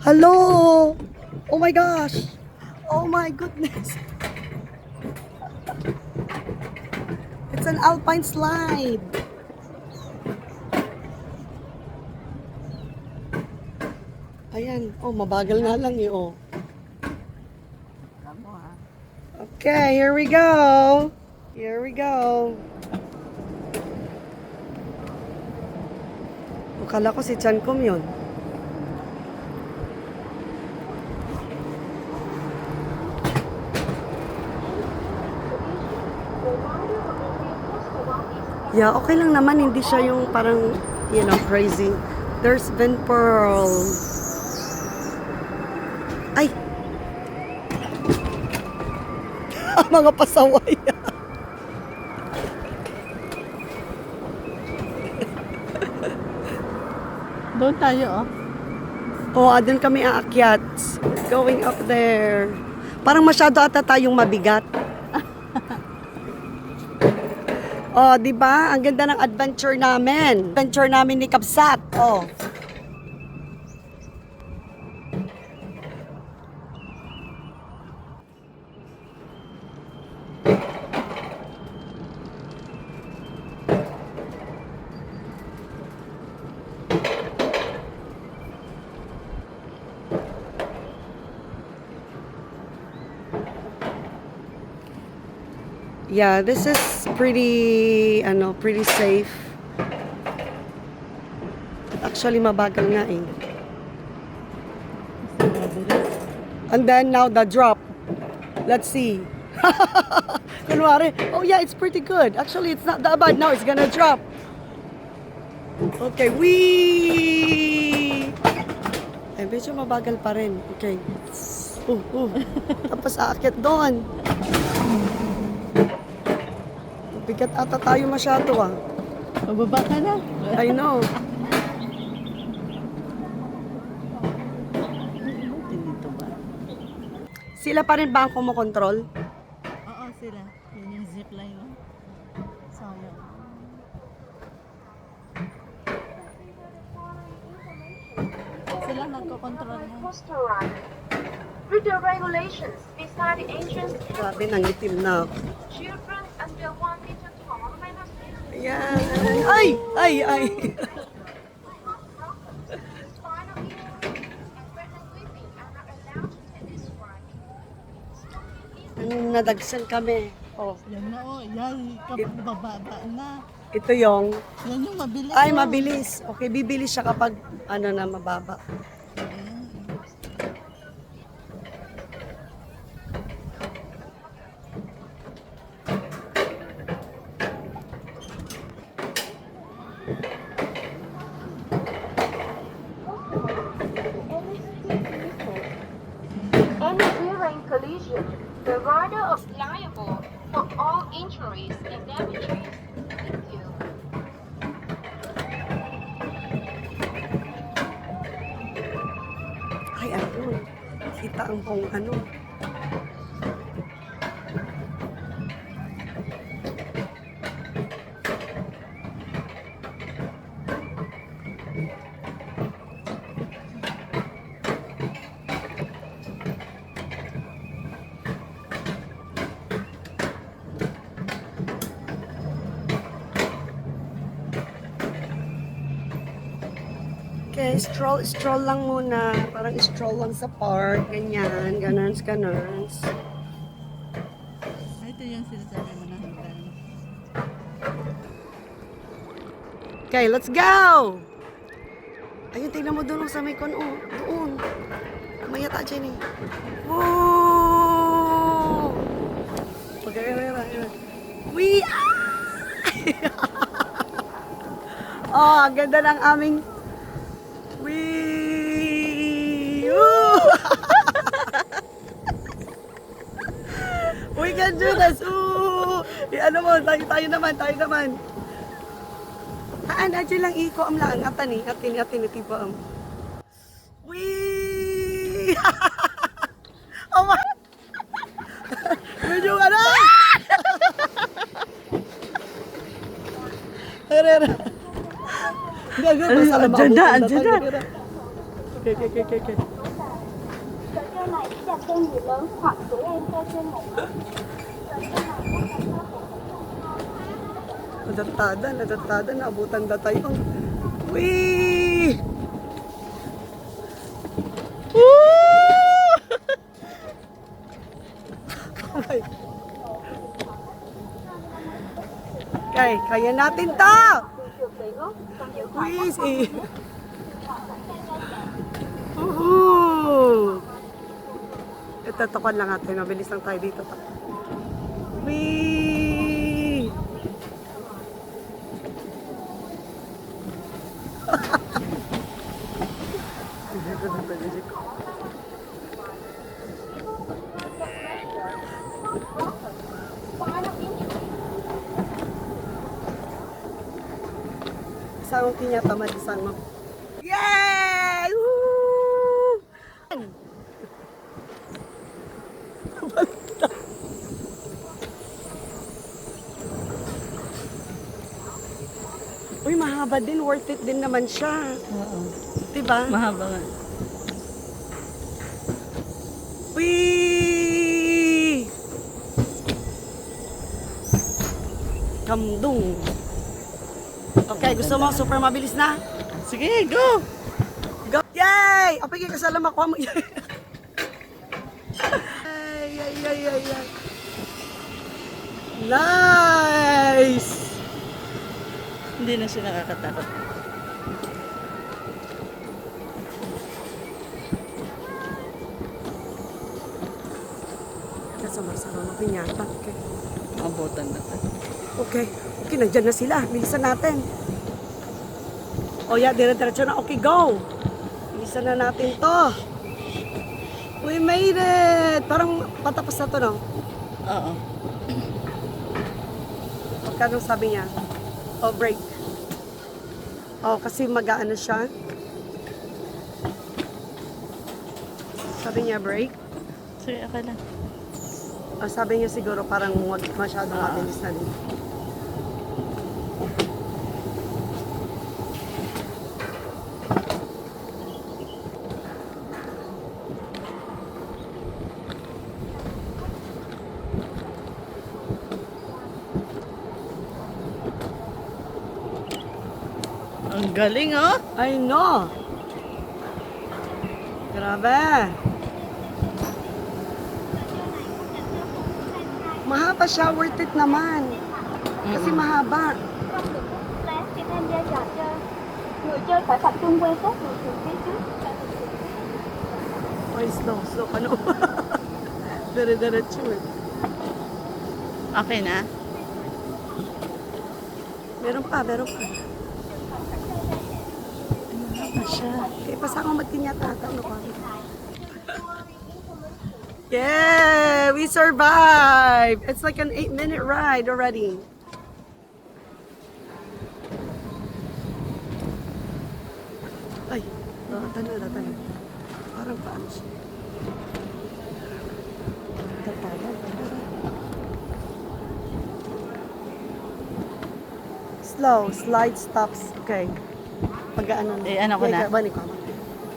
Hello! Oh my gosh! Oh my goodness! It's an alpine slide! Ayan. Oh, mabagal nga lang eh, oh. Okay, here we go! Here we go! Akala ko si Chankom yun. Yeah, okay lang naman. Hindi siya yung parang, crazy. There's Vin Pearl. Ay! Mga pasaway. Doon tayo, oh. Oh, doon kami aakyat. Going up there. Parang masyado ata tayong mabigat. Oh, di ba? Ang ganda ng adventure namin. Adventure namin ni Kabsat. Oh. Yeah, this is pretty safe. Actually, mabagal nga eh. And then now the drop. Let's see. Kunwari, oh yeah, it's pretty good. Actually, it's not that bad. Now it's gonna drop. Okay, wee! Eh, medyo mabagal pa rin. Okay. Tapos aakyat doon. Bigat ata tayo masyado ah. Mababa ka na. I know. Dito ba? Sila pa rin ba ang kumokontrol? Oo, sila. Yun yung zipline, no? Sayang. Sila nagkocontrol mo. With the regulations beside the entrance, Grabe, nangitim na. children under 1 meter tall may not be Ayan. Ay! Ay! Ay! spinal injury and pregnant weeping are not allowed to take this ride. Nadagsan kami. Oh, Yan na, oh. Yan, kapag bababa na. ito yung... Yan yung mabilis. Ay, oh. mabilis. Okay, bibilis siya kapag na mababa. Any during collision, the rider is liable for all injuries and damages. Thank you. Ay, ano? Kita ang buong ano. Okay, stroll lang muna. Parang stroll lang sa park. Ganyan, ganans. Ay, ito yung sinasabi mo na hanggang. Okay, let's go! Ayun, tingnan mo doon sa may kon. Oh, doon. Mayata dyan eh. Whoa! Okay. We Oh, ang ganda ng aming Wee! Woo! We can do this! Ooh! Ano mo, tayo naman. Dyan lang iko am lang. Atin, tipo am. Wee! Oh my! Medyo ano? Herera. Andyan na. Okay. Okay. Xe này chỉ dành cho người lớn hoặc trẻ em theo trên 1 mét. Nadantada, naabutan na tayo. Wee! Okay. Okay, kaya natin to! Easy! Woohoo! Ito, tapan lang natin. Mabilis lang tayo dito. Wee! Isang kinyatamad, isang mo. Yay! Woo! Uy, mahaba din. Worth it din naman siya. Oo. Diba? Mahaba nga. Wee! Kamdung. Okay, gusto mo super mabilis na? Sige, go! Go! Yay! Apigay ka sa lamak mo. Yay! Yay! Yay! Yay! Yay! Nice! Hindi na siya nakakatakot. Kasama-sama mo pinyata. Okay. Mabutan na tayo. Okay. Okay, nandyan na sila. Bilisan natin. O yeah, dire-diretso na. Okay, go! Bilisan na natin to. We made it! Parang patapos na to, no? Oo. Kanong sabi niya? O, break. O, kasi magaan na siya. Sabi niya, break. Sige, okay lang. O, sabi niya siguro parang wag masyadong mabilis na din. Ang galing, oh! I know! Grabe! Mahaba siya, worth it naman. Kasi mahaba. Khi tham gia trò chơi, người chơi phải tập trung quan sát người từ phía trước. Oy, slow, slow ka no. Dire-diretso eh. Okay na? Meron pa, meron pa. Mahaba siya. Eh, pasa akong magtinyata. Ano pa? Yeah! We survived! It's like an 8-minute ride already. Ay, ratan. Parang paano siya? Tatagal. Slow, slide stops. Okay. Pag-ano na. Eh, ano ko na? Balik ko.